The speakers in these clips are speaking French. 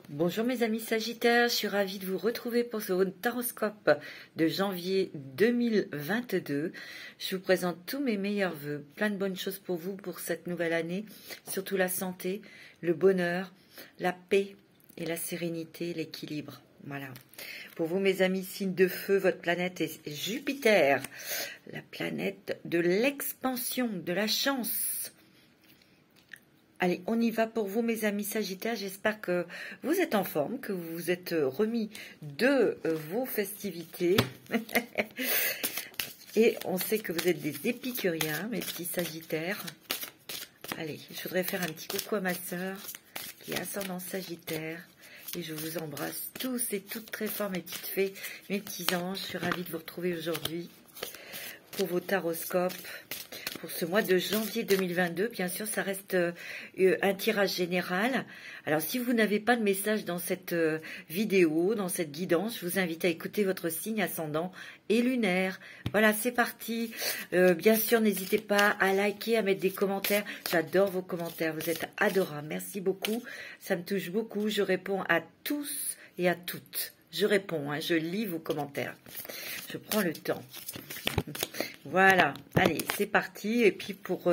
Bonjour mes amis Sagittaires, je suis ravie de vous retrouver pour ce taroscope de janvier 2022. Je vous présente tous mes meilleurs vœux, plein de bonnes choses pour vous pour cette nouvelle année, surtout la santé, le bonheur, la paix et la sérénité, l'équilibre. Voilà. Pour vous mes amis signes de feu, votre planète est Jupiter, la planète de l'expansion, de la chance. Allez, on y va pour vous, mes amis Sagittaires. J'espère que vous êtes en forme, que vous vous êtes remis de vos festivités. Et on sait que vous êtes des épicuriens, mes petits Sagittaires. Allez, je voudrais faire un petit coucou à ma sœur, qui est ascendant Sagittaire. Et je vous embrasse tous et toutes très fort, mes petites fées, mes petits anges. Je suis ravie de vous retrouver aujourd'hui pour vos taroscopes. Pour ce mois de janvier 2022, bien sûr, ça reste un tirage général. Alors, si vous n'avez pas de message dans cette vidéo, dans cette guidance, je vous invite à écouter votre signe ascendant et lunaire. Voilà, c'est parti. Bien sûr, n'hésitez pas à liker, à mettre des commentaires. J'adore vos commentaires, vous êtes adorables. Merci beaucoup, ça me touche beaucoup. Je réponds à tous et à toutes. Je réponds, hein, je lis vos commentaires. Je prends le temps. Voilà, allez, c'est parti. Et puis pour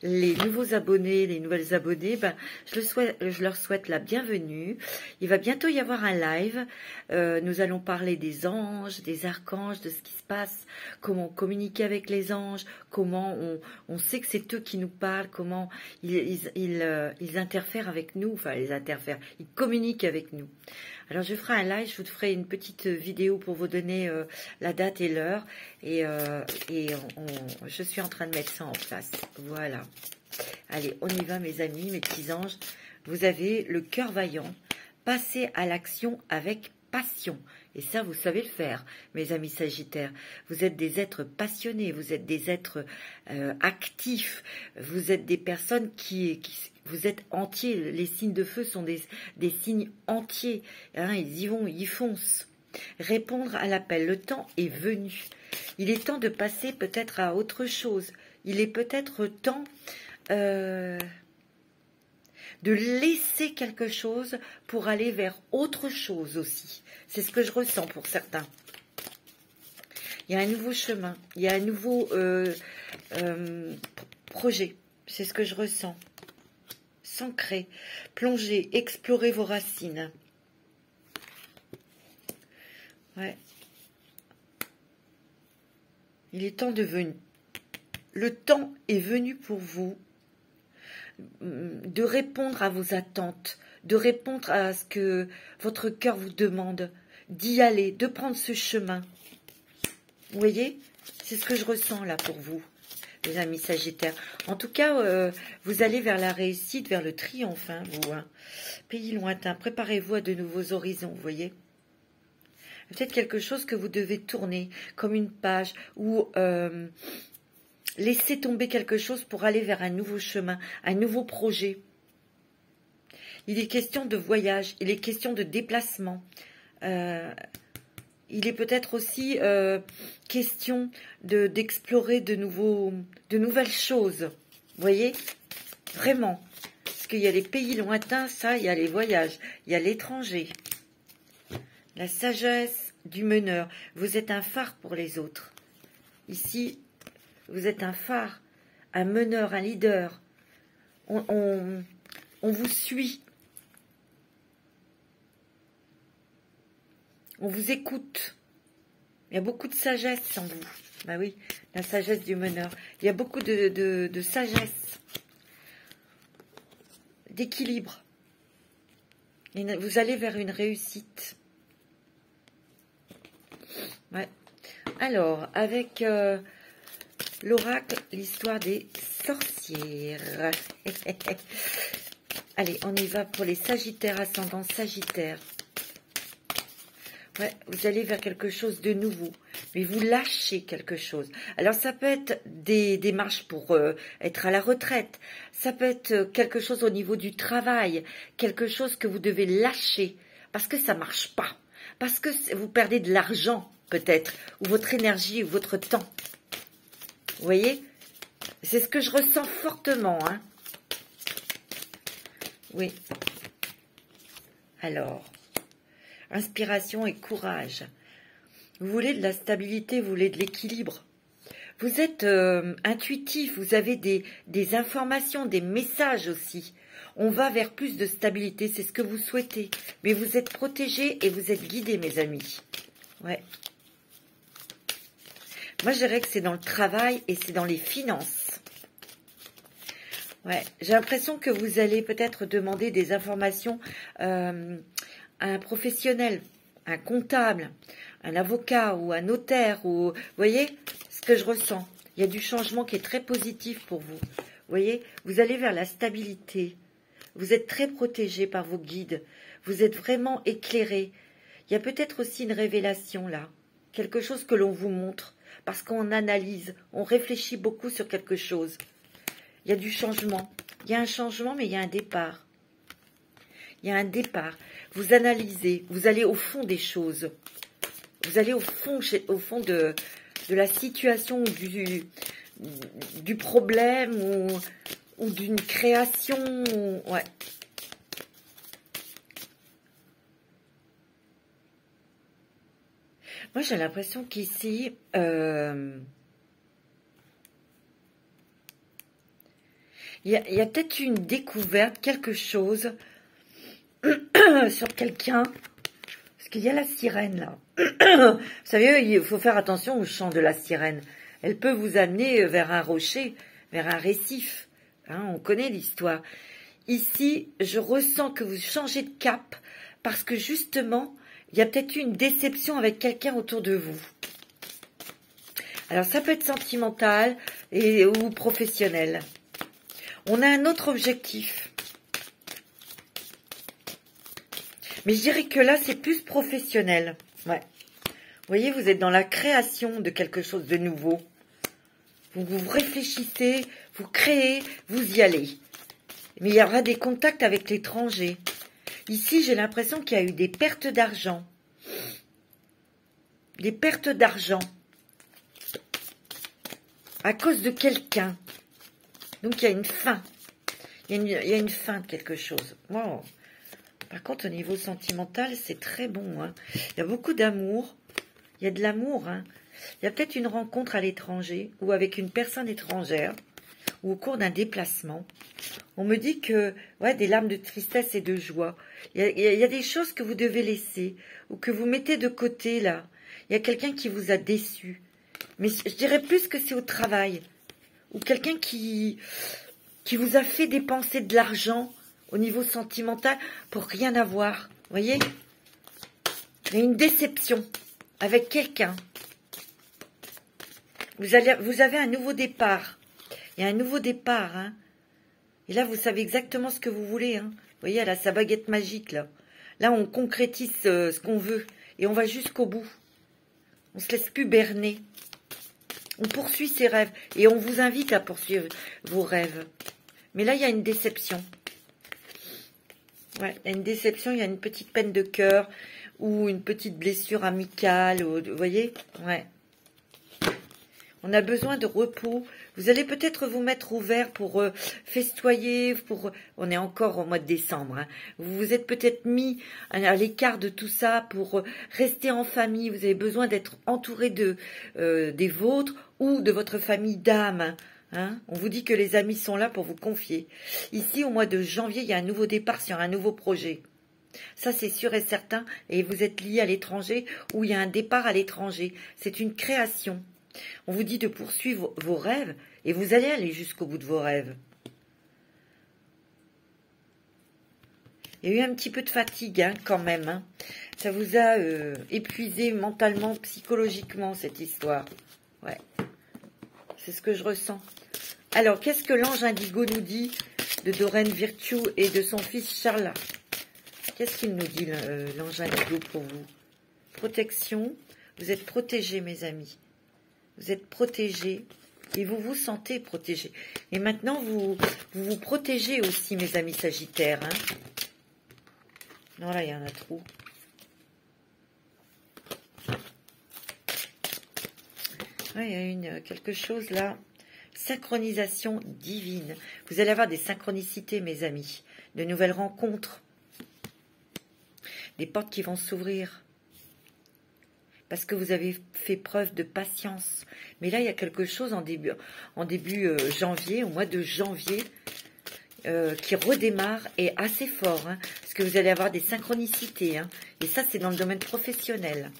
les nouveaux abonnés, les nouvelles abonnées, ben, je leur souhaite la bienvenue. Il va bientôt y avoir un live. Nous allons parler des anges, des archanges, de ce qui se passe, comment communiquer avec les anges, comment on sait que c'est eux qui nous parlent, comment ils interfèrent avec nous, enfin ils communiquent avec nous. Alors je ferai un live, je vous ferai une petite vidéo pour vous donner la date et l'heure. Et je suis en train de mettre ça en place. Voilà. Allez, on y va mes amis, mes petits anges. Vous avez le cœur vaillant. Passez à l'action avec passion. Et ça, vous savez le faire, mes amis Sagittaires. Vous êtes des êtres passionnés, vous êtes des êtres actifs, vous êtes des personnes vous êtes entiers. Les signes de feu sont des signes entiers. Hein, ils y vont, ils foncent. Répondre à l'appel. Le temps est venu. Il est temps de passer peut-être à autre chose. Il est peut-être temps de laisser quelque chose pour aller vers autre chose aussi. C'est ce que je ressens pour certains. Il y a un nouveau chemin. Il y a un nouveau projet. C'est ce que je ressens. S'ancrer, plonger, explorer vos racines. Ouais. Il est temps de venir. Le temps est venu pour vous de répondre à vos attentes, de répondre à ce que votre cœur vous demande, d'y aller, de prendre ce chemin. Vous voyez? C'est ce que je ressens là pour vous, les amis Sagittaires. En tout cas, vous allez vers la réussite, vers le triomphe, hein, vous. Hein. Pays lointain, préparez-vous à de nouveaux horizons, vous voyez? Peut-être quelque chose que vous devez tourner, comme une page, ou laisser tomber quelque chose pour aller vers un nouveau chemin, un nouveau projet. Il est question de voyage, il est question de déplacement. Il est peut-être aussi question d'explorer de nouvelles choses. Vous voyez? Vraiment. Parce qu'il y a les pays lointains, ça, il y a les voyages, il y a l'étranger. La sagesse du meneur. Vous êtes un phare pour les autres. Ici, vous êtes un phare, un meneur, un leader. On vous suit. On vous écoute. Il y a beaucoup de sagesse en vous. Bah oui, la sagesse du meneur. Il y a beaucoup de sagesse, d'équilibre. Et vous allez vers une réussite. Ouais. Alors, avec l'oracle, l'histoire des sorcières. Allez, on y va pour les Sagittaires, ascendant Sagittaire. Ouais, vous allez vers quelque chose de nouveau, mais vous lâchez quelque chose. Alors, ça peut être des démarches pour être à la retraite. Ça peut être quelque chose au niveau du travail, quelque chose que vous devez lâcher parce que ça ne marche pas, parce que vous perdez de l'argent peut-être, ou votre énergie, ou votre temps. Vous voyez? C'est ce que je ressens fortement. Hein. Oui. Alors, inspiration et courage. Vous voulez de la stabilité, vous voulez de l'équilibre. Vous êtes intuitif, vous avez des informations, des messages aussi. On va vers plus de stabilité, c'est ce que vous souhaitez. Mais vous êtes protégé et vous êtes guidé, mes amis. Ouais. Moi, je dirais que c'est dans le travail et c'est dans les finances. Ouais. J'ai l'impression que vous allez peut-être demander des informations à un professionnel, un comptable, un avocat ou un notaire. Ou, vous voyez ce que je ressens. Il y a du changement qui est très positif pour vous. Vous voyez, vous allez vers la stabilité. Vous êtes très protégé par vos guides. Vous êtes vraiment éclairé. Il y a peut-être aussi une révélation là. Quelque chose que l'on vous montre. Parce qu'on analyse, on réfléchit beaucoup sur quelque chose. Il y a du changement. Il y a un changement, mais il y a un départ. Il y a un départ. Vous analysez, vous allez au fond des choses. Vous allez au fond de la situation, du problème ou d'une création. Ouais. Moi, j'ai l'impression qu'ici, il y a peut-être une découverte, quelque chose sur quelqu'un. Parce qu'il y a la sirène, là. Vous savez, il faut faire attention au chant de la sirène. Elle peut vous amener vers un rocher, vers un récif. Hein, on connaît l'histoire. Ici, je ressens que vous changez de cap parce que justement, il y a peut-être eu une déception avec quelqu'un autour de vous. Alors, ça peut être sentimental ou professionnel. On a un autre objectif. Mais je dirais que là, c'est plus professionnel. Ouais. Vous voyez, vous êtes dans la création de quelque chose de nouveau. Vous réfléchissez, vous créez, vous y allez. Mais il y aura des contacts avec l'étranger. Ici, j'ai l'impression qu'il y a eu des pertes d'argent. Des pertes d'argent. À cause de quelqu'un. Donc, il y a une fin. Il y a une fin de quelque chose. Wow. Par contre, au niveau sentimental, c'est très bon. Hein. Il y a beaucoup d'amour. Il y a de l'amour. Hein. Il y a peut-être une rencontre à l'étranger ou avec une personne étrangère ou au cours d'un déplacement. On me dit que des larmes de tristesse et de joie. Il y a des choses que vous devez laisser ou que vous mettez de côté là. Il y a quelqu'un qui vous a déçu. Mais je dirais plus que c'est au travail. Ou quelqu'un qui vous a fait dépenser de l'argent au niveau sentimental pour rien avoir. Vous voyez? Il y a une déception avec quelqu'un. Vous avez un nouveau départ. Il y a un nouveau départ. Hein. Et là, vous savez exactement ce que vous voulez. Hein. Vous voyez, elle a sa baguette magique. Là, on concrétise ce qu'on veut. Et on va jusqu'au bout. On ne se laisse plus berner. On poursuit ses rêves. Et on vous invite à poursuivre vos rêves. Mais là, il y a une déception. Ouais, il y a une déception, il y a une petite peine de cœur ou une petite blessure amicale. Vous voyez? Ouais. On a besoin de repos. Vous allez peut-être vous mettre au vert pour festoyer. On est encore au mois de décembre. Hein. Vous vous êtes peut-être mis à l'écart de tout ça pour rester en famille. Vous avez besoin d'être entouré des vôtres ou de votre famille d'âme. Hein, on vous dit que les amis sont là pour vous confier. Ici, au mois de janvier, il y a un nouveau départ sur un nouveau projet. Ça, c'est sûr et certain. Et vous êtes lié à l'étranger ou il y a un départ à l'étranger. C'est une création. On vous dit de poursuivre vos rêves et vous allez aller jusqu'au bout de vos rêves. Il y a eu un petit peu de fatigue hein, quand même. Hein. Ça vous a épuisé mentalement, psychologiquement, cette histoire. Ouais. C'est ce que je ressens. Alors, qu'est-ce que l'ange indigo nous dit de Doreen Virtue et de son fils Charles? Qu'est-ce qu'il nous dit, l'ange indigo, pour vous? Protection. Vous êtes protégés, mes amis. Vous êtes protégés et vous vous sentez protégés. Et maintenant, vous protégez aussi, mes amis sagittaires. Hein. Non, là, il y en a trop. Ouais, il y a quelque chose là. Synchronisation divine. Vous allez avoir des synchronicités, mes amis. De nouvelles rencontres. des portes qui vont s'ouvrir. Parce que vous avez fait preuve de patience. Mais là, il y a quelque chose en début janvier, au mois de janvier, qui redémarre et assez fort. Hein, parce que vous allez avoir des synchronicités. Hein, et ça, c'est dans le domaine professionnel.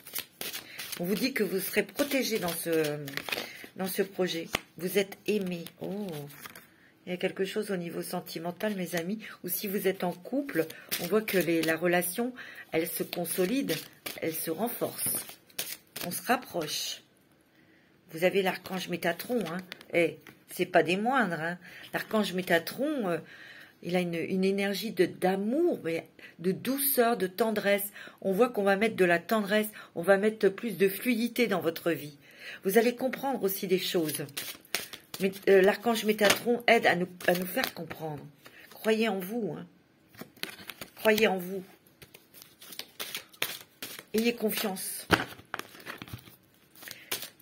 On vous dit que vous serez protégé dans ce projet. Vous êtes aimé. Oh, il y a quelque chose au niveau sentimental, mes amis. Ou si vous êtes en couple, on voit que la relation, elle se consolide, elle se renforce. On se rapproche. Vous avez l'archange Métatron, hein. Et c'est pas des moindres, hein. L'archange Métatron, il a une énergie d'amour, mais de douceur, de tendresse. On voit qu'on va mettre de la tendresse, on va mettre plus de fluidité dans votre vie. Vous allez comprendre aussi des choses. Mais l'archange Métatron aide à nous faire comprendre. Croyez en vous, hein. Croyez en vous. Ayez confiance.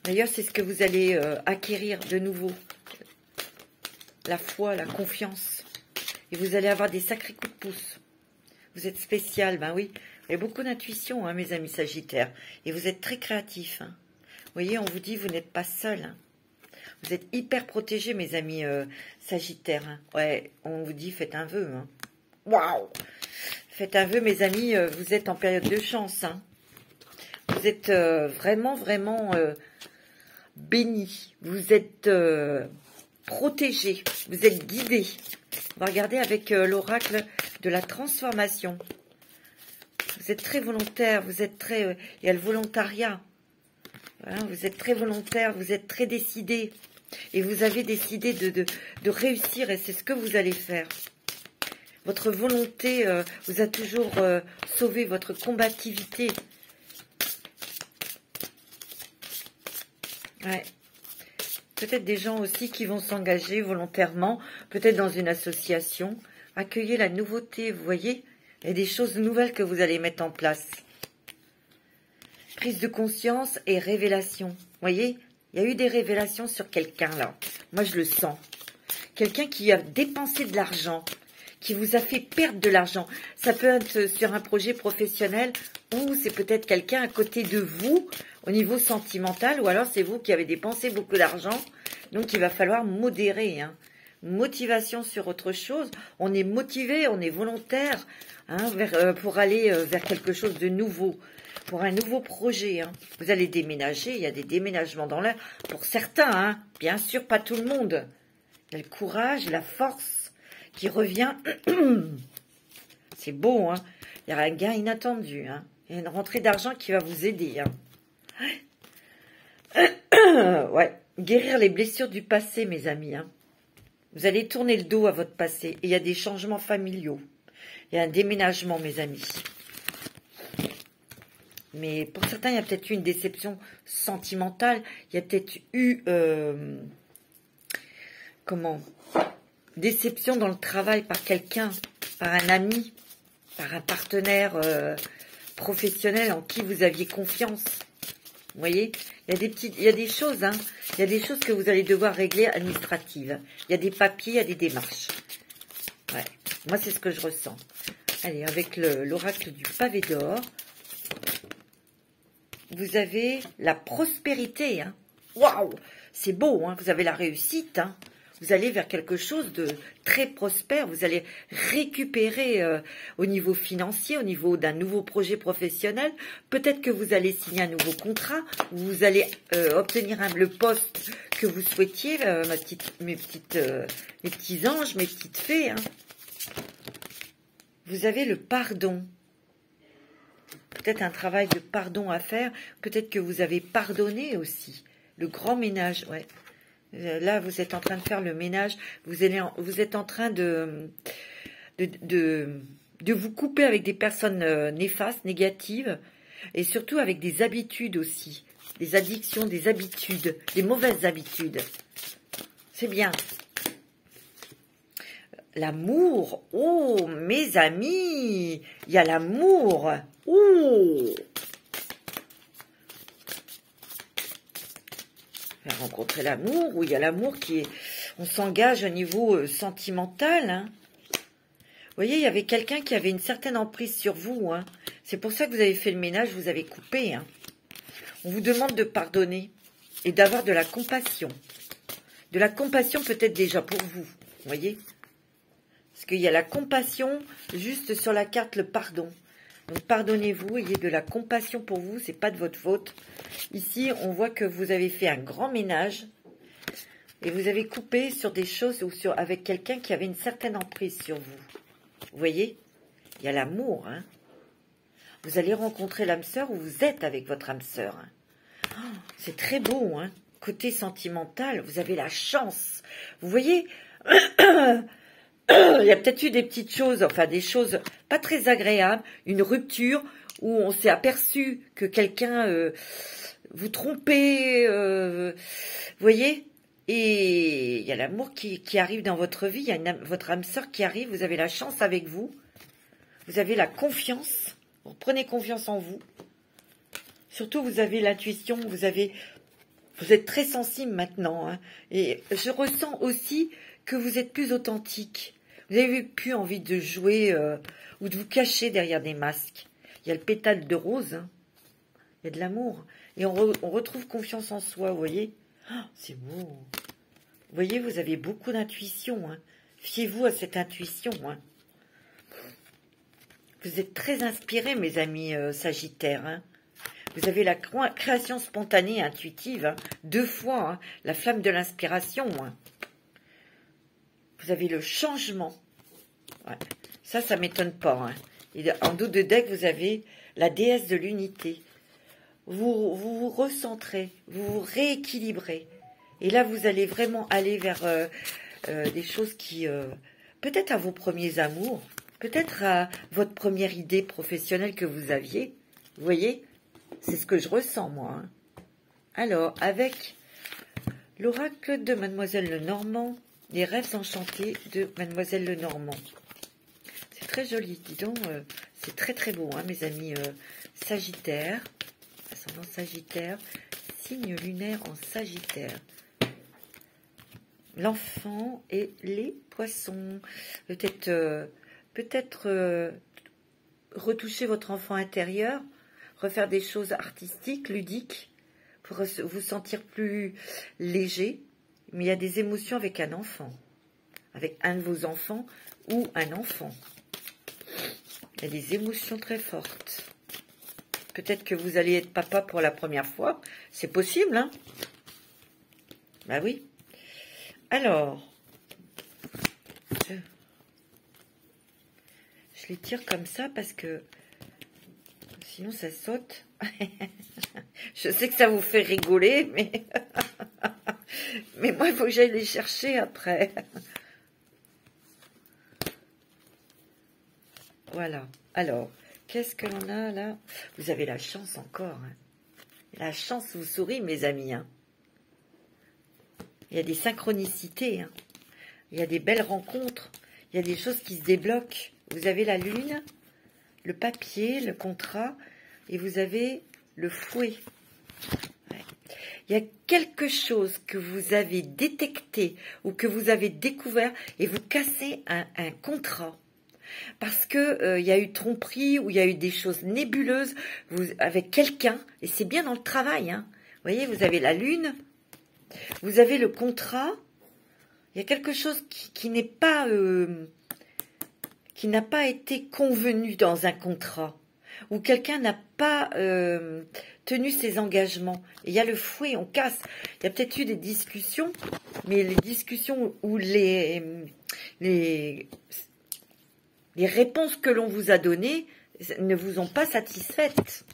D'ailleurs, c'est ce que vous allez acquérir de nouveau. La foi, la confiance. Et vous allez avoir des sacrés coups de pouce. Vous êtes spécial, ben oui. Vous avez beaucoup d'intuition, hein, mes amis Sagittaires. Et vous êtes très créatifs. Hein. Vous voyez, on vous dit, vous n'êtes pas seul. Hein. Vous êtes hyper protégés, mes amis Sagittaires. Hein. Ouais, on vous dit, faites un vœu. Hein. Waouh! Faites un vœu, mes amis, vous êtes en période de chance. Hein. Vous êtes vraiment bénis. Vous êtes protégés. Vous êtes guidés. On va regarder avec l'oracle de la transformation. Vous êtes très volontaire. Vous êtes très... il y a le volontariat. Voilà, vous êtes très volontaire. Vous êtes très décidé. Et vous avez décidé de réussir. Et c'est ce que vous allez faire. Votre volonté vous a toujours sauvé votre combativité. Ouais. Peut-être des gens aussi qui vont s'engager volontairement, peut-être dans une association. Accueillez la nouveauté, vous voyez. Il y a des choses nouvelles que vous allez mettre en place. Prise de conscience et révélation. Vous voyez, il y a eu des révélations sur quelqu'un là. Moi, je le sens. Quelqu'un qui a dépensé de l'argent, qui vous a fait perdre de l'argent. Ça peut être sur un projet professionnel ou c'est peut-être quelqu'un à côté de vous au niveau sentimental, ou alors c'est vous qui avez dépensé beaucoup d'argent, donc il va falloir modérer. Hein. Motivation sur autre chose, on est motivé, on est volontaire hein, pour aller vers quelque chose de nouveau, pour un nouveau projet. Hein. Vous allez déménager, il y a des déménagements dans l'air, pour certains, hein, bien sûr pas tout le monde. Il y a le courage, la force qui revient, c'est beau, hein. Il y a un gain inattendu, hein. Il y a une rentrée d'argent qui va vous aider. Hein. Ouais, guérir les blessures du passé, mes amis. Hein. Vous allez tourner le dos à votre passé. Et il y a des changements familiaux. Il y a un déménagement, mes amis. Mais pour certains, il y a peut-être eu une déception sentimentale. Il y a peut-être eu... déception dans le travail par quelqu'un, par un ami, par un partenaire professionnel en qui vous aviez confiance. Vous voyez, il y a des choses, hein. Il y a des choses que vous allez devoir régler administratives. Il y a des papiers, il y a des démarches. Ouais, moi c'est ce que je ressens. Allez, avec l'oracle du pavé d'or, vous avez la prospérité. Hein. Waouh, c'est beau, hein. Vous avez la réussite. Hein. Vous allez vers quelque chose de très prospère. Vous allez récupérer au niveau financier, au niveau d'un nouveau projet professionnel. Peut-être que vous allez signer un nouveau contrat. Vous allez obtenir le poste que vous souhaitiez. Mes petits anges, mes petites fées. Hein. Vous avez le pardon. Peut-être un travail de pardon à faire. Peut-être que vous avez pardonné aussi. Le grand ménage, ouais. Là, vous êtes en train de faire le ménage. Vous êtes en train de vous couper avec des personnes néfastes, négatives, et surtout avec des habitudes aussi. Des addictions, des habitudes, des mauvaises habitudes. C'est bien. L'amour. Oh, mes amis, il y a l'amour. Oh. Rencontrer l'amour, où il y a l'amour qui est... On s'engage au niveau sentimental. Hein. Vous voyez, il y avait quelqu'un qui avait une certaine emprise sur vous. Hein. C'est pour ça que vous avez fait le ménage, vous avez coupé. Hein. On vous demande de pardonner et d'avoir de la compassion. De la compassion peut-être déjà pour vous, vous voyez? Parce qu'il y a la compassion juste sur la carte, le pardon. Donc pardonnez-vous, ayez de la compassion pour vous, c'est pas de votre faute. Ici, on voit que vous avez fait un grand ménage et vous avez coupé sur des choses ou avec quelqu'un qui avait une certaine emprise sur vous. Vous voyez? Il y a l'amour, hein. Vous allez rencontrer l'âme sœur ou vous êtes avec votre âme sœur. Hein. Oh, c'est très beau, hein. Côté sentimental, vous avez la chance. Vous voyez, il y a peut-être eu des petites choses, enfin des choses pas très agréables, une rupture où on s'est aperçu que quelqu'un vous trompait, vous voyez, et il y a l'amour qui arrive dans votre vie, il y a votre âme sœur qui arrive, vous avez la chance avec vous, vous avez la confiance, vous prenez confiance en vous, surtout vous avez l'intuition, vous êtes très sensible maintenant, hein, et je ressens aussi que vous êtes plus authentique. Vous n'avez plus envie de jouer ou de vous cacher derrière des masques. Il y a le pétale de rose, hein. Il y a de l'amour. Et on retrouve confiance en soi, vous voyez. Oh, c'est beau. Vous voyez, vous avez beaucoup d'intuition. Hein. Fiez-vous à cette intuition. Hein. Vous êtes très inspirés, mes amis Sagittaires. Hein. Vous avez la création spontanée et intuitive. Hein. 2 fois, hein. La flamme de l'inspiration. Hein. Vous avez le changement. Ouais. Ça m'étonne pas. Hein. Et en dos de deck, vous avez la déesse de l'unité. Vous recentrez, vous vous rééquilibrez. Et là, vous allez vraiment aller vers des choses qui... peut-être à vos premiers amours, peut-être à votre première idée professionnelle que vous aviez. Vous voyez? C'est ce que je ressens, moi. Hein. Alors, avec l'oracle de Mademoiselle Lenormand, les rêves enchantés de Mademoiselle Lenormand. C'est très joli, dis donc. C'est très très beau, hein, mes amis Sagittaire. Ascendant Sagittaire. Signe lunaire en Sagittaire. L'enfant et les poissons. Peut-être retoucher votre enfant intérieur, refaire des choses artistiques, ludiques, pour vous sentir plus léger. Mais il y a des émotions avec un enfant, avec un de vos enfants ou un enfant. Il y a des émotions très fortes. Peut-être que vous allez être papa pour la première fois. C'est possible, hein? Bah oui. Alors, je les tire comme ça parce que sinon ça saute. Je sais que ça vous fait rigoler, mais moi, il faut que j'aille les chercher après. Voilà. Alors, qu'est-ce que l'on a là? Vous avez la chance encore. Hein. La chance vous sourit, mes amis. Hein. Il y a des synchronicités. Hein. Il y a des belles rencontres. Il y a des choses qui se débloquent. Vous avez la lune, le papier, le contrat, et vous avez le fouet. Ouais. Il y a quelque chose que vous avez détecté ou que vous avez découvert et vous cassez un contrat. Parce que y a eu tromperie ou il y a eu des choses nébuleuses avec quelqu'un. Et c'est bien dans le travail. Hein. Vous voyez, vous avez la lune, vous avez le contrat. Il y a quelque chose qui n'est pas... qui n'a pas été convenu dans un contrat. Ou quelqu'un n'a pas tenu ses engagements. Et il y a le fouet, on casse. Il y a peut-être eu des discussions, mais les discussions où les réponses que l'on vous a données ne vous ont pas satisfaites.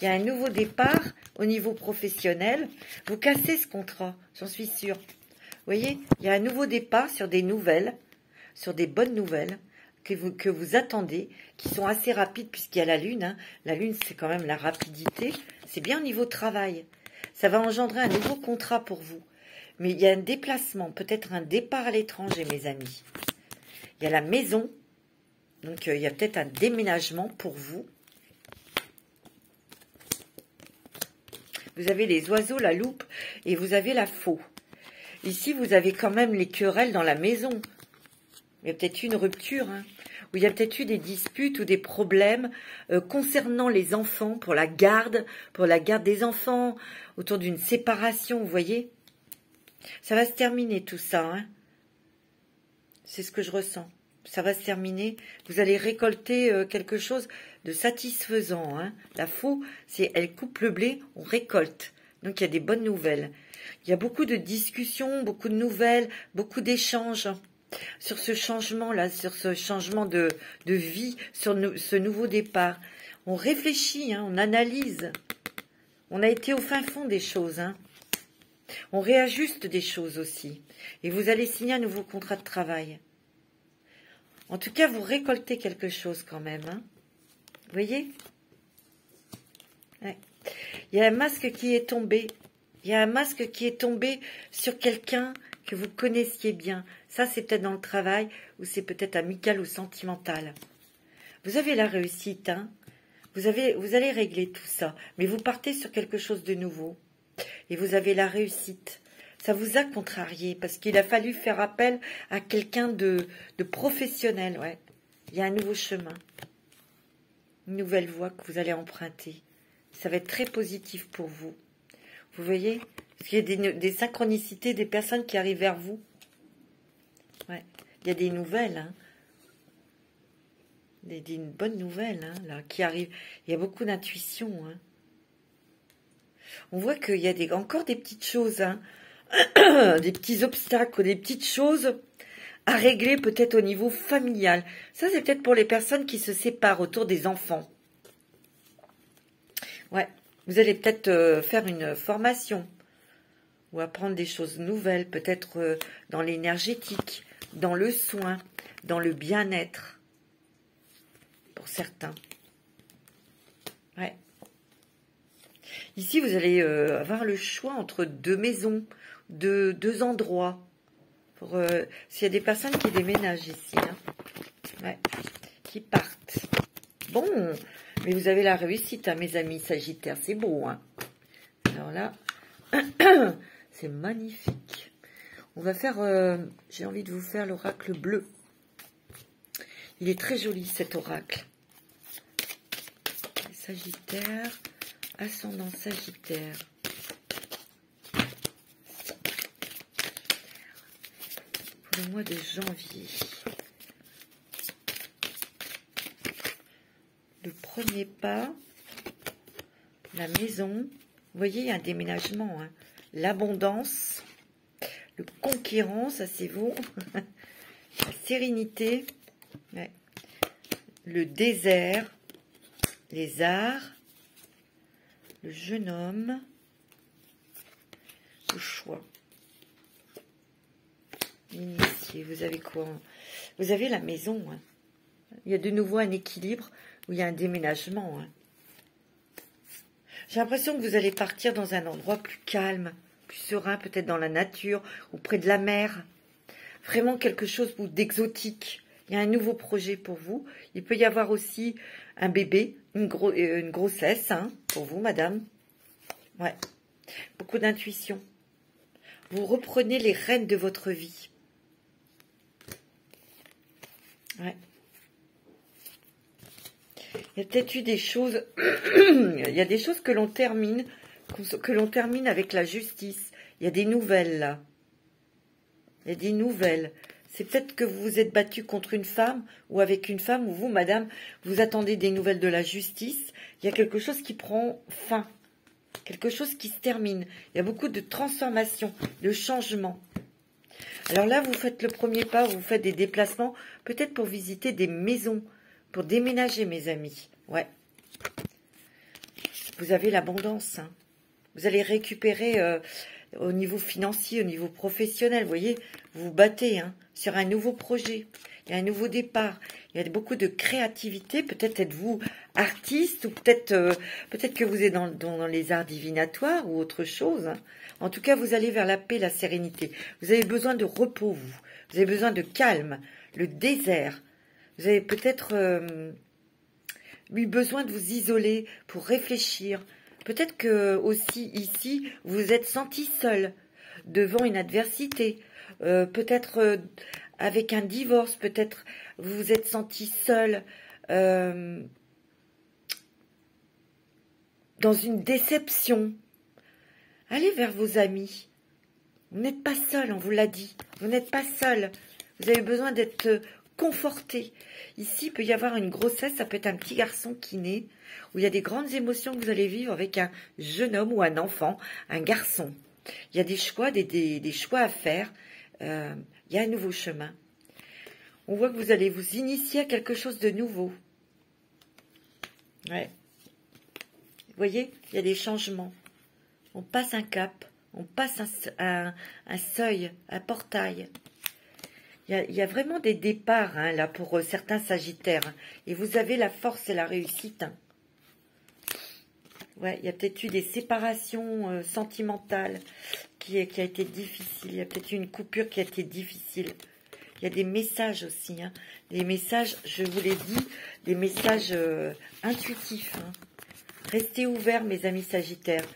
Il y a un nouveau départ au niveau professionnel. Vous cassez ce contrat, j'en suis sûre. Vous voyez, il y a un nouveau départ sur des nouvelles, sur des bonnes nouvelles que vous attendez, qui sont assez rapides puisqu'il y a la lune. Hein. La lune, c'est quand même la rapidité. C'est bien au niveau travail. Ça va engendrer un nouveau contrat pour vous. Mais il y a un déplacement, peut-être un départ à l'étranger, mes amis. Il y a la maison. Donc, il y a peut-être un déménagement pour vous. Vous avez les oiseaux, la loupe, et vous avez la faux. Ici, vous avez quand même les querelles dans la maison. Il y a peut-être une rupture. Hein. où il y a peut-être eu des disputes ou des problèmes concernant les enfants, pour la garde des enfants, autour d'une séparation, vous voyez. Ça va se terminer tout ça, hein. C'est ce que je ressens. Ça va se terminer. Vous allez récolter quelque chose de satisfaisant, hein. La faux, c'est elle coupe le blé, on récolte. Donc il y a des bonnes nouvelles. Il y a beaucoup de discussions, beaucoup de nouvelles, beaucoup d'échanges sur ce changement-là, sur ce changement de vie, sur ce nouveau départ. On réfléchit, hein, on analyse. On a été au fin fond des choses, hein. On réajuste des choses aussi. Et vous allez signer un nouveau contrat de travail. En tout cas, vous récoltez quelque chose quand même, hein. Vous voyez? Ouais. Il y a un masque qui est tombé. Il y a un masque qui est tombé sur quelqu'un que vous connaissiez bien. Ça, c'est peut-être dans le travail ou c'est peut-être amical ou sentimental. Vous avez la réussite, hein. Vous allez régler tout ça. Mais vous partez sur quelque chose de nouveau. Et vous avez la réussite. Ça vous a contrarié parce qu'il a fallu faire appel à quelqu'un de professionnel. Ouais. Il y a un nouveau chemin. Une nouvelle voie que vous allez emprunter. Ça va être très positif pour vous. Vous voyez? Parce qu'il y a des synchronicités, des personnes qui arrivent vers vous. Ouais. Il y a des nouvelles, hein. Des bonnes nouvelles, hein, là, qui arrivent. Il y a beaucoup d'intuition, hein. On voit qu'il y a encore des petites choses, hein, des petits obstacles, des petites choses à régler peut-être au niveau familial. Ça, c'est peut-être pour les personnes qui se séparent autour des enfants. Ouais, vous allez peut-être faire une formation ou apprendre des choses nouvelles, peut-être dans l'énergétique, dans le soin, dans le bien-être, pour certains. Ouais. Ici, vous allez avoir le choix entre deux maisons, deux endroits. S'il y a des personnes qui déménagent ici, hein. Ouais, qui partent. Bon, mais vous avez la réussite, hein, mes amis Sagittaires, c'est beau, hein. Alors là, c'est magnifique. On va faire, j'ai envie de vous faire l'oracle bleu. Il est très joli, cet oracle. Sagittaire, ascendant Sagittaire. Pour le mois de janvier. Le premier pas, la maison. Vous voyez, il y a un déménagement, hein. L'abondance, le conquérant, ça c'est vous. La sérénité, ouais. Le désert, les arts, le jeune homme, le choix. L'initié, vous avez quoi? Vous avez la maison, hein. Il y a de nouveau un équilibre où il y a un déménagement, hein. J'ai l'impression que vous allez partir dans un endroit plus calme, plus serein, peut-être dans la nature ou près de la mer. Vraiment quelque chose d'exotique. Il y a un nouveau projet pour vous. Il peut y avoir aussi un bébé, une grossesse, hein, pour vous, madame. Ouais. Beaucoup d'intuition. Vous reprenez les rênes de votre vie. Ouais. Il y a peut-être eu des choses, il y a des choses que l'on termine avec la justice. Il y a des nouvelles là. Il y a des nouvelles. C'est peut-être que vous vous êtes battu contre une femme ou avec une femme, ou vous, madame, vous attendez des nouvelles de la justice. Il y a quelque chose qui prend fin. Quelque chose qui se termine. Il y a beaucoup de transformation, de changement. Alors là, vous faites le premier pas, vous faites des déplacements, peut-être pour visiter des maisons, pour déménager, mes amis. Ouais. Vous avez l'abondance, hein. Vous allez récupérer au niveau financier, au niveau professionnel. Vous voyez, vous vous battez, hein, sur un nouveau projet. Il y a un nouveau départ. Il y a beaucoup de créativité. Peut-être êtes-vous artiste ou peut-être que vous êtes dans les arts divinatoires ou autre chose, hein. En tout cas, vous allez vers la paix, la sérénité. Vous avez besoin de repos, vous. Vous avez besoin de calme, le désert. Vous avez peut-être eu besoin de vous isoler pour réfléchir. Peut-être que aussi ici, vous vous êtes senti seul devant une adversité. Peut-être avec un divorce, peut-être vous vous êtes senti seul, dans une déception. Allez vers vos amis. Vous n'êtes pas seul, on vous l'a dit. Vous n'êtes pas seul. Vous avez besoin d'être conforté. Ici, il peut y avoir une grossesse, ça peut être un petit garçon qui naît, où il y a des grandes émotions que vous allez vivre avec un jeune homme ou un enfant, un garçon. Il y a des choix, des choix à faire. Il y a un nouveau chemin. On voit que vous allez vous initier à quelque chose de nouveau. Ouais. Vous voyez, il y a des changements. On passe un cap, on passe un seuil, un portail. Il y a vraiment des départs hein, là pour certains sagittaires. Et vous avez la force et la réussite. Hein. Ouais, il y a peut-être eu des séparations sentimentales qui a été difficile. Il y a peut-être eu une coupure qui a été difficile. Il y a des messages aussi. Hein. Des messages, je vous l'ai dit, des messages intuitifs. Hein. Restez ouverts, mes amis sagittaires.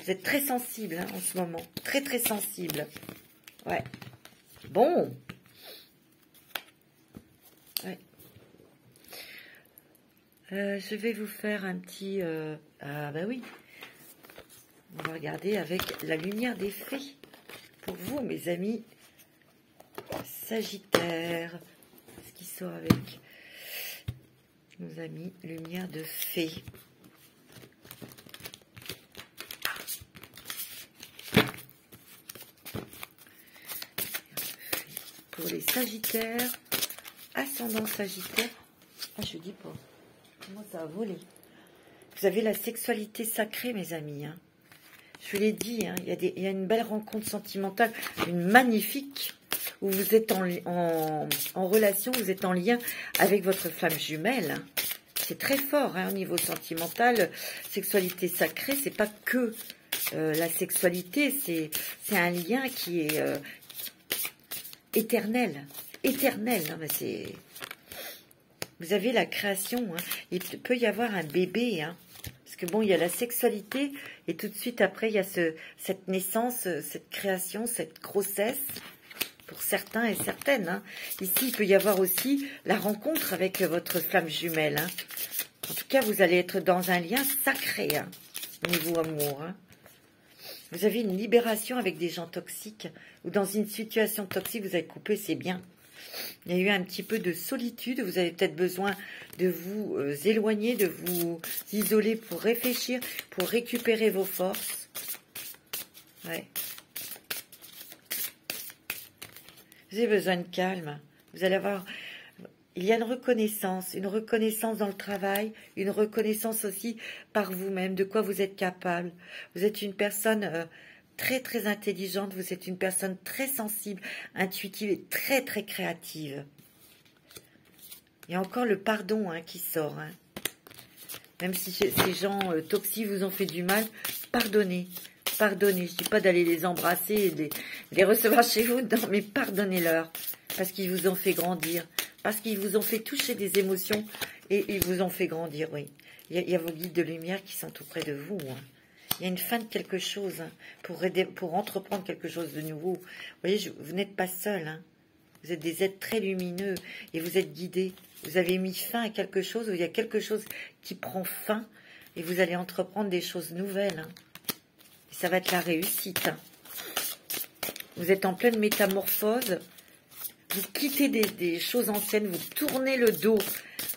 Vous êtes très sensibles hein, en ce moment. Très, très sensibles. Ouais. Bon. Ouais. Je vais vous faire un petit... Ah bah oui. On va regarder avec la lumière des fées. Pour vous, mes amis sagittaires. Ce qui sort avec nos amis lumière de fées. Pour les sagittaires, ascendant sagittaire. Ah, je dis pas. Comment ça a volé? Vous avez la sexualité sacrée, mes amis. Hein. Je vous l'ai dit, hein, il y a une belle rencontre sentimentale, une magnifique, où vous êtes en relation, vous êtes en lien avec votre flamme jumelle. Hein. C'est très fort hein, au niveau sentimental. Sexualité sacrée, c'est pas que la sexualité, c'est un lien qui est éternel. Éternel, non mais c'est... Vous avez la création, hein. Il peut y avoir un bébé, hein. Parce que bon, il y a la sexualité, et tout de suite après, il y a cette naissance, cette création, cette grossesse, pour certains et certaines. Hein. Ici, il peut y avoir aussi la rencontre avec votre flamme jumelle. Hein. En tout cas, vous allez être dans un lien sacré, hein, au niveau amour. Hein. Vous avez une libération avec des gens toxiques, ou dans une situation toxique, vous avez coupé, c'est bien. Il y a eu un petit peu de solitude, vous avez peut-être besoin de vous éloigner, de vous isoler pour réfléchir, pour récupérer vos forces. Ouais. Vous avez besoin de calme. Vous allez avoir... Il y a une reconnaissance dans le travail, une reconnaissance aussi par vous-même, de quoi vous êtes capable. Vous êtes une personne... très très intelligente, vous êtes une personne très sensible, intuitive et très très créative. Il y a encore le pardon hein, qui sort. Hein. Même si ces gens toxiques vous ont fait du mal, pardonnez. Pardonnez. Je ne dis pas d'aller les embrasser et de les recevoir chez vous, non, mais pardonnez-leur. Parce qu'ils vous ont fait grandir. Parce qu'ils vous ont fait toucher des émotions et ils vous ont fait grandir, oui. Il y a vos guides de lumière qui sont auprès de vous. Hein. Il y a une fin de quelque chose hein, pour entreprendre quelque chose de nouveau. Vous voyez, vous n'êtes pas seul. Hein. Vous êtes des êtres très lumineux et vous êtes guidés. Vous avez mis fin à quelque chose, où il y a quelque chose qui prend fin et vous allez entreprendre des choses nouvelles. Hein. Et ça va être la réussite. Hein. Vous êtes en pleine métamorphose. Vous quittez des choses anciennes, vous tournez le dos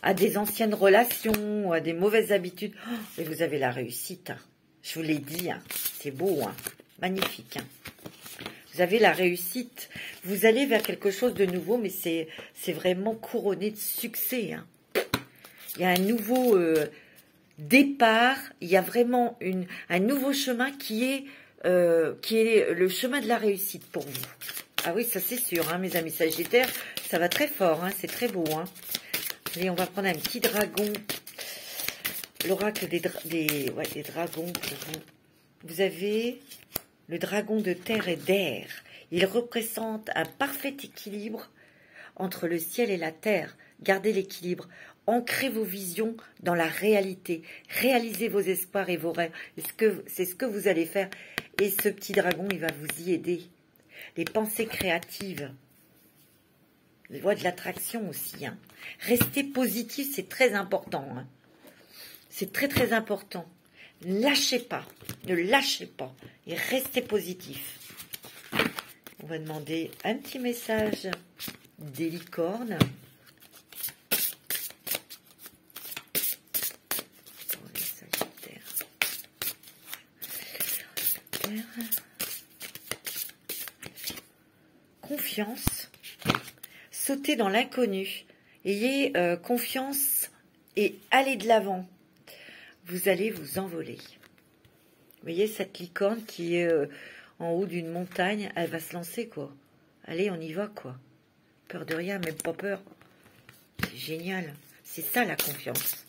à des anciennes relations, à des mauvaises habitudes. Oh, et vous avez la réussite. Hein. Je vous l'ai dit, hein. C'est beau, hein. Magnifique. Hein. Vous avez la réussite. Vous allez vers quelque chose de nouveau, mais c'est vraiment couronné de succès. Hein. Il y a un nouveau départ. Il y a vraiment un nouveau chemin qui est le chemin de la réussite pour vous. Ah oui, ça c'est sûr, hein, mes amis sagittaires. Ça va très fort, hein, c'est très beau. Hein. Allez, on va prendre un petit dragon. L'oracle des dragons pour vous. Vous avez le dragon de terre et d'air. Il représente un parfait équilibre entre le ciel et la terre. Gardez l'équilibre. Ancrez vos visions dans la réalité. Réalisez vos espoirs et vos rêves. C'est ce que vous allez faire. Et ce petit dragon, il va vous y aider. Les pensées créatives. Les lois de l'attraction aussi. Hein. Restez positif, c'est très important. Hein. C'est très très important. Ne lâchez pas. Ne lâchez pas. Et restez positif. On va demander un petit message des licornes. Pour les Sagittaires. Confiance. Sautez dans l'inconnu. Ayez confiance et allez de l'avant. Vous allez vous envoler. Vous voyez cette licorne qui est en haut d'une montagne, elle va se lancer quoi. Allez, on y va quoi. Peur de rien, même pas peur. C'est génial. C'est ça la confiance.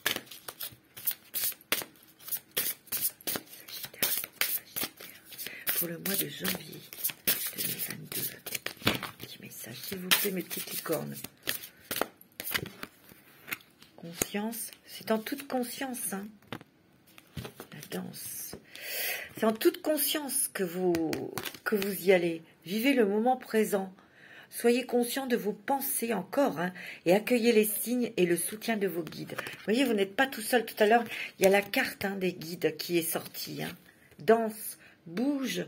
Pour le mois de janvier 2022. Petit message, s'il vous plaît, mes petites licornes. Conscience, c'est en toute conscience, hein. La danse. C'est en toute conscience que vous y allez. Vivez le moment présent. Soyez conscient de vos pensées encore, hein, et accueillez les signes et le soutien de vos guides. Vous voyez, vous n'êtes pas tout seul. Tout à l'heure, il y a la carte des guides qui est sortie. Hein. Danse, bouge,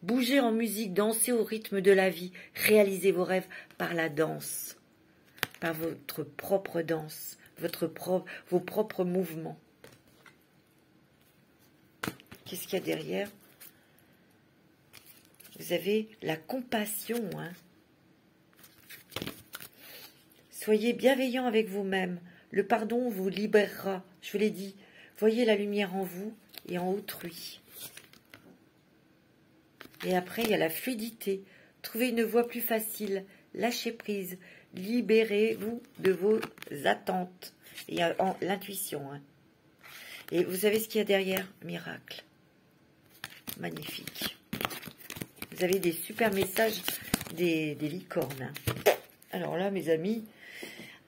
bougez en musique, dansez au rythme de la vie. Réalisez vos rêves par la danse, par votre propre danse, vos propres mouvements. Qu'est-ce qu'il y a derrière? Vous avez la compassion. Hein. Soyez bienveillant avec vous-même. Le pardon vous libérera. Je vous l'ai dit. Voyez la lumière en vous et en autrui. Et après, il y a la fluidité. Trouvez une voie plus facile. Lâchez prise. Libérez-vous de vos attentes. Il y a l'intuition. Hein. Et vous savez ce qu'il y a derrière? Miracle. Magnifique. Vous avez des super messages des licornes. Alors là, mes amis,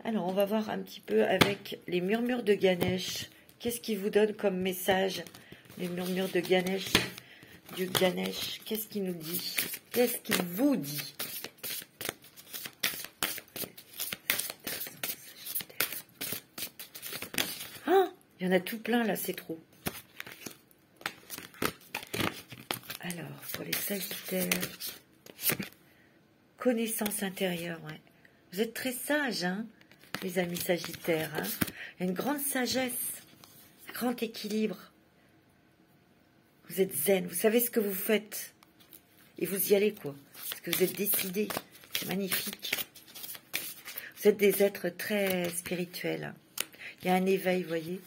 alors on va voir un petit peu avec les murmures de Ganesh. Qu'est-ce qu'il vous donne comme message? Les murmures de Ganesh. Dieu Ganesh, qu'est-ce qu'il nous dit? Qu'est-ce qu'il vous dit? Ah, il y en a tout plein là, c'est trop. Alors, pour les Sagittaires, connaissance intérieure, ouais. Vous êtes très sages, hein, les amis Sagittaires. Hein. Il y a une grande sagesse, grand équilibre. Vous êtes zen, vous savez ce que vous faites. Et vous y allez, quoi. Parce que vous êtes décidés. C'est magnifique. Vous êtes des êtres très spirituels. Il y a un éveil, vous voyez.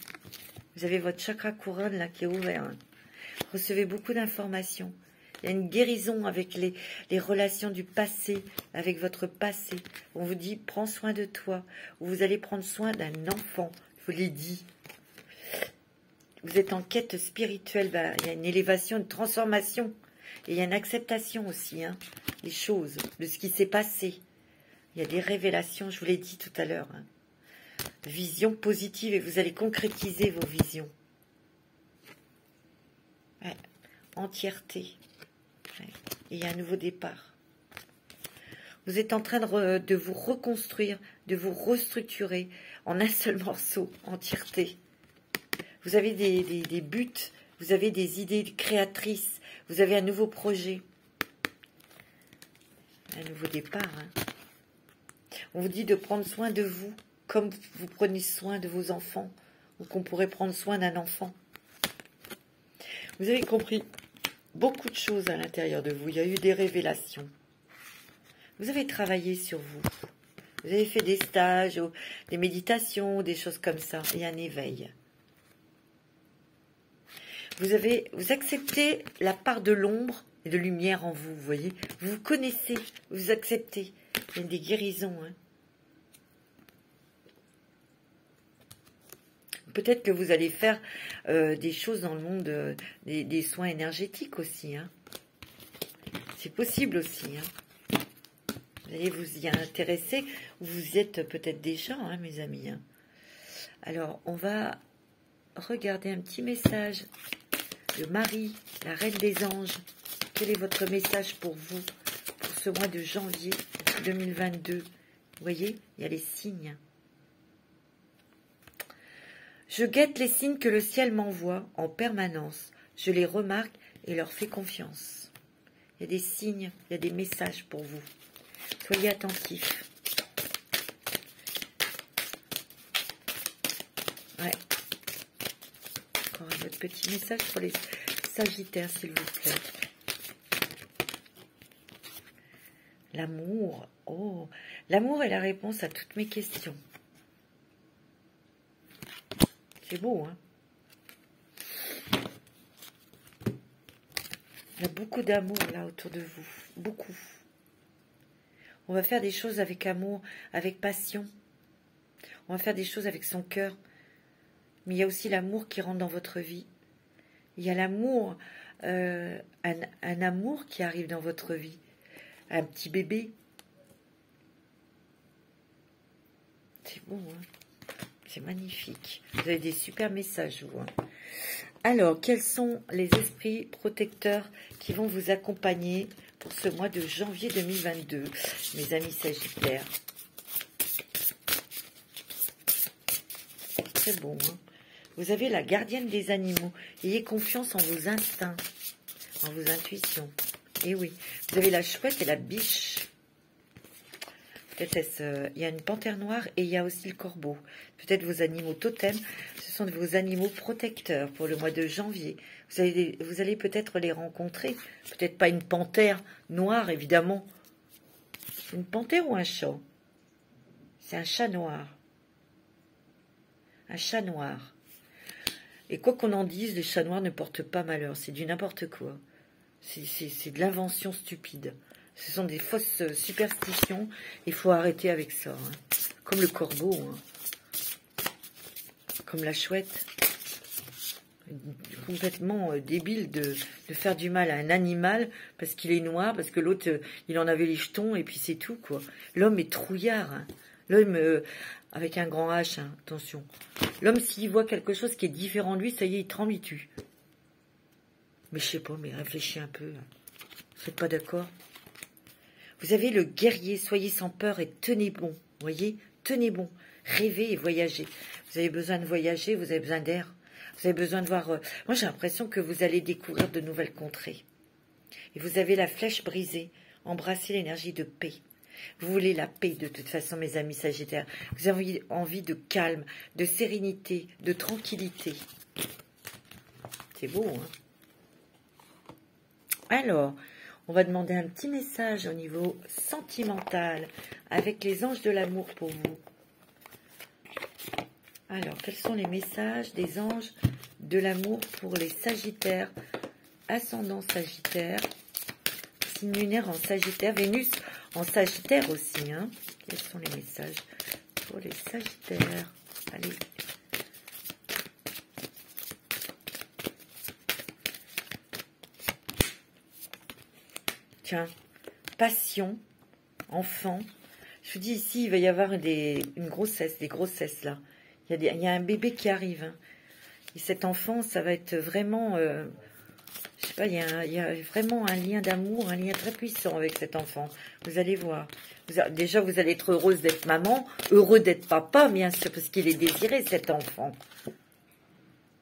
Vous avez votre chakra couronne, là, qui est ouvert. Hein. Recevez beaucoup d'informations. Il y a une guérison avec les relations du passé, avec votre passé. On vous dit, prends soin de toi. Ou vous allez prendre soin d'un enfant. Je vous l'ai dit. Vous êtes en quête spirituelle. Ben, il y a une élévation, une transformation. Et il y a une acceptation aussi, hein, des choses, de ce qui s'est passé. Il y a des révélations, je vous l'ai dit tout à l'heure. Hein. Vision positive et vous allez concrétiser vos visions. Ouais. Entièreté. Ouais. Et il y a un nouveau départ. Vous êtes en train de vous reconstruire, de vous restructurer en un seul morceau, entièreté. Vous avez des buts, vous avez des idées créatrices, vous avez un nouveau projet. Un nouveau départ. Hein. On vous dit de prendre soin de vous, comme vous prenez soin de vos enfants, ou qu'on pourrait prendre soin d'un enfant. Vous avez compris beaucoup de choses à l'intérieur de vous. Il y a eu des révélations. Vous avez travaillé sur vous. Vous avez fait des stages, des méditations, des choses comme ça. Il y a un éveil. Vous acceptez la part de l'ombre et de lumière en vous, vous voyez. Vous vous connaissez, vous acceptez. Il y a des guérisons. Hein. Peut-être que vous allez faire des choses dans le monde, des soins énergétiques aussi. Hein. C'est possible aussi. Hein. Vous allez vous y intéresser. Vous y êtes peut-être déjà, hein, mes amis. Hein. Alors, on va regarder un petit message de Marie, la reine des anges. Quel est votre message pour vous, pour ce mois de janvier 2022? Vous voyez, il y a les signes. Je guette les signes que le ciel m'envoie en permanence. Je les remarque et leur fais confiance. Il y a des signes, il y a des messages pour vous. Soyez attentifs. Ouais. Encore un autre petit message pour les Sagittaires, s'il vous plaît. L'amour. Oh, l'amour est la réponse à toutes mes questions. C'est beau, hein? Il y a beaucoup d'amour là autour de vous. Beaucoup. On va faire des choses avec amour, avec passion. On va faire des choses avec son cœur. Mais il y a aussi l'amour qui rentre dans votre vie. Il y a l'amour, un amour qui arrive dans votre vie. Un petit bébé. C'est beau, hein? C'est magnifique. Vous avez des super messages, vous. Hein. Alors, quels sont les esprits protecteurs qui vont vous accompagner pour ce mois de janvier 2022, mes amis Sagittaires? Très bon, hein? Vous avez la gardienne des animaux. Ayez confiance en vos instincts, en vos intuitions. Et oui, vous avez la chouette et la biche. Peut-être il y a une panthère noire et il y a aussi le corbeau. Peut-être vos animaux totems, ce sont vos animaux protecteurs pour le mois de janvier. Vous allez peut-être les rencontrer. Peut-être pas une panthère noire, évidemment. Une panthère ou un chat? C'est un chat noir. Un chat noir. Et quoi qu'on en dise, les chats noirs ne portent pas malheur. C'est du n'importe quoi. C'est de l'invention stupide. Ce sont des fausses superstitions. Il faut arrêter avec ça. Hein. Comme le corbeau. Hein. Comme la chouette. Complètement débile de faire du mal à un animal parce qu'il est noir, parce que l'autre, il en avait les jetons et puis c'est tout, quoi. L'homme est trouillard. Hein. L'homme, avec un grand H, hein, attention. L'homme, s'il voit quelque chose qui est différent de lui, ça y est, il tremble, il tue. Mais je sais pas, mais réfléchis un peu. Vous n'êtes pas d'accord? Vous avez le guerrier, soyez sans peur et tenez bon. Vous voyez, tenez bon. Rêvez et voyagez. Vous avez besoin de voyager, vous avez besoin d'air. Vous avez besoin de voir... Moi, j'ai l'impression que vous allez découvrir de nouvelles contrées. Et vous avez la flèche brisée. Embrassez l'énergie de paix. Vous voulez la paix de toute façon, mes amis Sagittaires. Vous avez envie de calme, de sérénité, de tranquillité. C'est beau, hein? Alors, on va demander un petit message au niveau sentimental avec les anges de l'amour pour vous. Alors, quels sont les messages des anges de l'amour pour les Sagittaires, ascendant Sagittaire, signe lunaire en Sagittaire, Vénus en Sagittaire aussi. Hein. Quels sont les messages pour les Sagittaires? Allez. Tiens, passion, enfant. Je vous dis ici, il va y avoir une grossesse, des grossesses là. Il y a un bébé qui arrive. Hein. Et cet enfant, ça va être vraiment... je sais pas, il y a vraiment un lien d'amour, un lien très puissant avec cet enfant. Vous allez voir. Déjà, vous allez être heureuse d'être maman, heureux d'être papa, bien sûr, parce qu'il est désiré, cet enfant.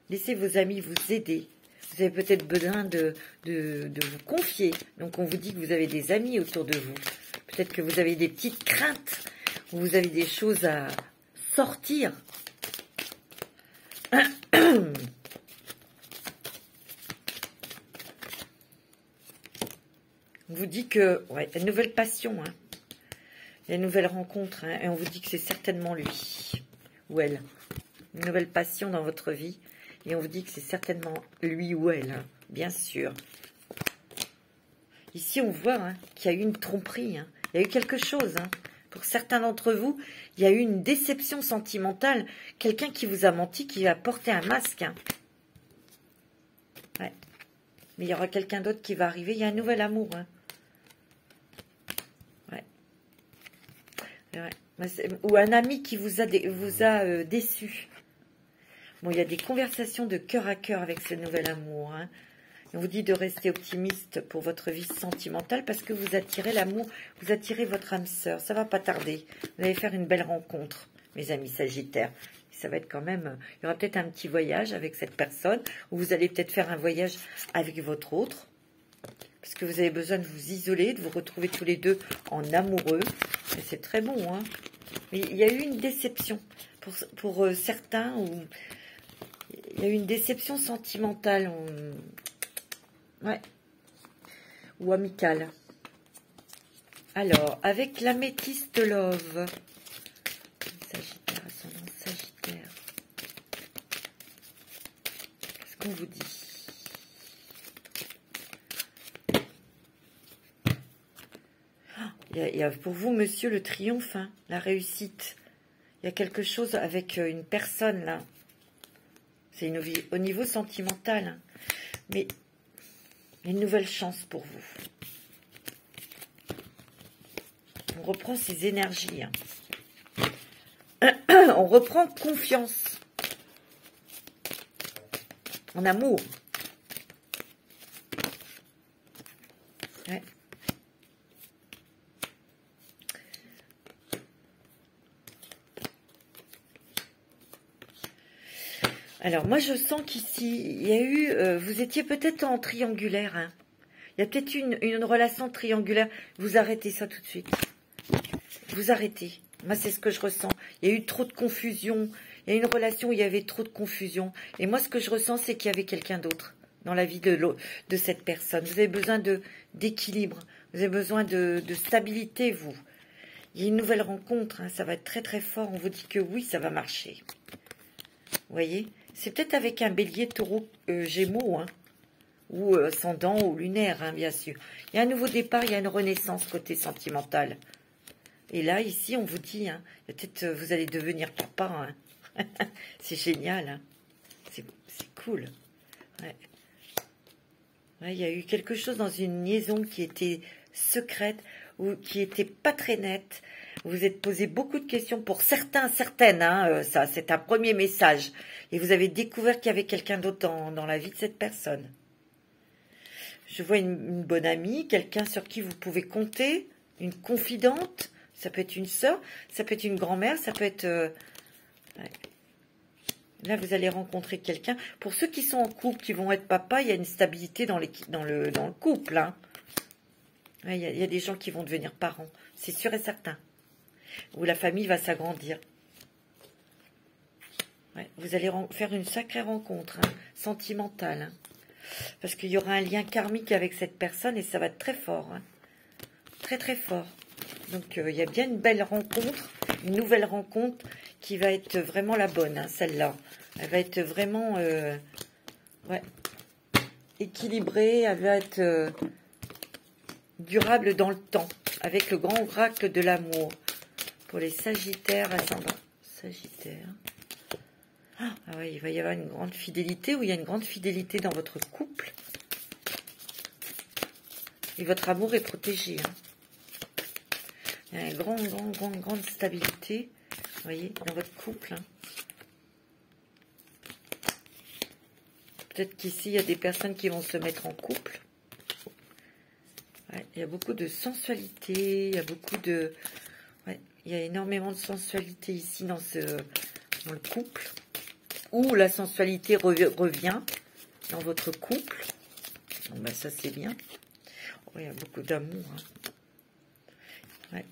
Laissez vos amis vous aider. Vous avez peut-être besoin de vous confier. Donc, on vous dit que vous avez des amis autour de vous. Peut-être que vous avez des petites craintes, ou vous avez des choses à sortir. On vous dit que, ouais, une nouvelle passion, hein. Il y a une nouvelle rencontre, hein, et on vous dit que c'est certainement lui, ou elle. Une nouvelle passion dans votre vie, et on vous dit que c'est certainement lui ou elle, hein, bien sûr. Ici, on voit hein, qu'il y a eu une tromperie, hein. Il y a eu quelque chose, hein. Pour certains d'entre vous, il y a eu une déception sentimentale. Quelqu'un qui vous a menti, qui a porté un masque. Hein. Ouais. Mais il y aura quelqu'un d'autre qui va arriver. Il y a un nouvel amour. Hein. Ouais. Ouais. Ou un ami qui vous a déçu. Bon, il y a des conversations de cœur à cœur avec ce nouvel amour. Hein. On vous dit de rester optimiste pour votre vie sentimentale parce que vous attirez l'amour, vous attirez votre âme sœur. Ça va pas tarder. Vous allez faire une belle rencontre, mes amis Sagittaires. Ça va être quand même... Il y aura peut-être un petit voyage avec cette personne ou vous allez peut-être faire un voyage avec votre autre. Parce que vous avez besoin de vous isoler, de vous retrouver tous les deux en amoureux. Et c'est très bon, hein. Mais il y a eu une déception pour certains. Il y a eu une déception sentimentale. Ouais. Ou amicale. Alors, avec l'améthyste love. Sagittaire, ascendant Sagittaire. Qu'est-ce qu'on vous dit? Il y a pour vous, monsieur, le triomphe, hein, la réussite. Il y a quelque chose avec une personne, là. C'est au niveau sentimental. Hein. Mais il y a une nouvelle chance pour vous. On reprend ses énergies. Hein. On reprend confiance. En amour. Ouais. Alors, moi, je sens qu'ici, il y a eu... vous étiez peut-être en triangulaire. Hein. Il y a peut-être une relation triangulaire. Vous arrêtez ça tout de suite. Vous arrêtez. Moi, c'est ce que je ressens. Il y a eu trop de confusion. Il y a une relation où il y avait trop de confusion. Et moi, ce que je ressens, c'est qu'il y avait quelqu'un d'autre dans la vie de cette personne. Vous avez besoin d'équilibre. Vous avez besoin de stabilité, vous. Il y a une nouvelle rencontre. Hein. Ça va être très, très fort. On vous dit que oui, ça va marcher. Vous voyez ? C'est peut-être avec un bélier, taureau, gémeaux, hein, ou ascendant ou lunaire, hein, bien sûr. Il y a un nouveau départ, il y a une renaissance côté sentimental. Et là, ici, on vous dit, hein, peut-être vous allez devenir papa. Hein. C'est génial. Hein. C'est cool. Ouais. Ouais, il y a eu quelque chose dans une liaison qui était secrète ou qui n'était pas très nette. Vous vous êtes posé beaucoup de questions pour certains, certaines. Hein, ça, c'est un premier message. Et vous avez découvert qu'il y avait quelqu'un d'autre dans la vie de cette personne. Je vois une bonne amie, quelqu'un sur qui vous pouvez compter, une confidente. Ça peut être une sœur, ça peut être une grand-mère, ça peut être... Ouais. Là, vous allez rencontrer quelqu'un. Pour ceux qui sont en couple, qui vont être papa, il y a une stabilité dans le couple. Hein. Ouais, il y a des gens qui vont devenir parents, c'est sûr et certain. Où la famille va s'agrandir. Ouais, vous allez faire une sacrée rencontre, hein, sentimentale. Hein, parce qu'il y aura un lien karmique avec cette personne et ça va être très fort. Hein, très, très fort. Donc, il y a bien une belle rencontre, une nouvelle rencontre qui va être vraiment la bonne, hein, celle-là. Elle va être vraiment ouais, équilibrée, elle va être durable dans le temps, avec le grand oracle de l'amour. Pour les Sagittaires, ascendant Sagittaire. Ah oui, il va y avoir une grande fidélité, ou il y a une grande fidélité dans votre couple. Et votre amour est protégé. Hein. Il y a une grande stabilité, vous voyez, dans votre couple. Hein. Peut-être qu'ici, il y a des personnes qui vont se mettre en couple. Ouais, il y a beaucoup de sensualité, il y a beaucoup de... Ouais, il y a énormément de sensualité ici dans le couple. Où la sensualité revient dans votre couple. Bon, ben ça, c'est bien. Oh, il y a beaucoup d'amour. Hein. Ouais.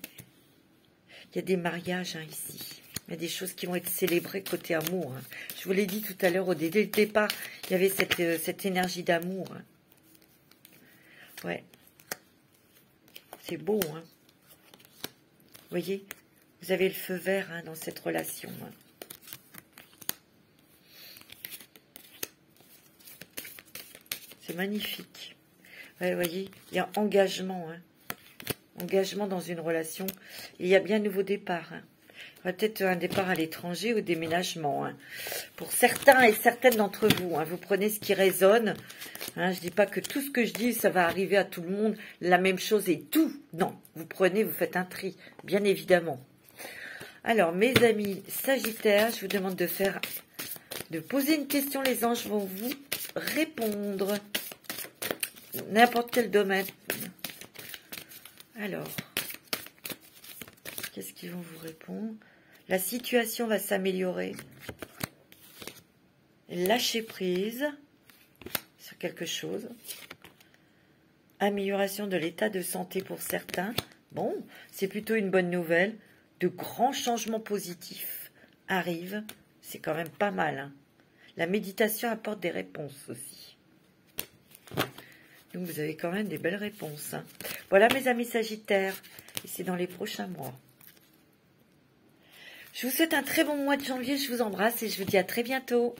Il y a des mariages hein, ici. Il y a des choses qui vont être célébrées côté amour. Hein. Je vous l'ai dit tout à l'heure, dès le départ, il y avait cette énergie d'amour. Hein. Ouais. C'est beau, hein. Vous voyez, vous avez le feu vert hein, dans cette relation. Hein. C'est magnifique. Ouais, vous voyez, il y a engagement. Hein. Engagement dans une relation. Et il y a bien un nouveau départ. Hein. Peut-être un départ à l'étranger ou déménagement. Hein. Pour certains et certaines d'entre vous, hein, vous prenez ce qui résonne. Hein, je ne dis pas que tout ce que je dis, ça va arriver à tout le monde, la même chose et tout. Non, vous prenez, vous faites un tri, bien évidemment. Alors, mes amis Sagittaires, je vous demande de poser une question. Les anges vont vous répondre. n'importe quel domaine. Alors, qu'est-ce qu'ils vont vous répondre? La situation va s'améliorer. Lâcher prise sur quelque chose. Amélioration de l'état de santé pour certains. Bon, c'est plutôt une bonne nouvelle. De grands changements positifs arrivent. C'est quand même pas mal, hein. La méditation apporte des réponses aussi. Donc vous avez quand même des belles réponses, hein. Voilà mes amis Sagittaires. Et c'est dans les prochains mois. Je vous souhaite un très bon mois de janvier. Je vous embrasse et je vous dis à très bientôt.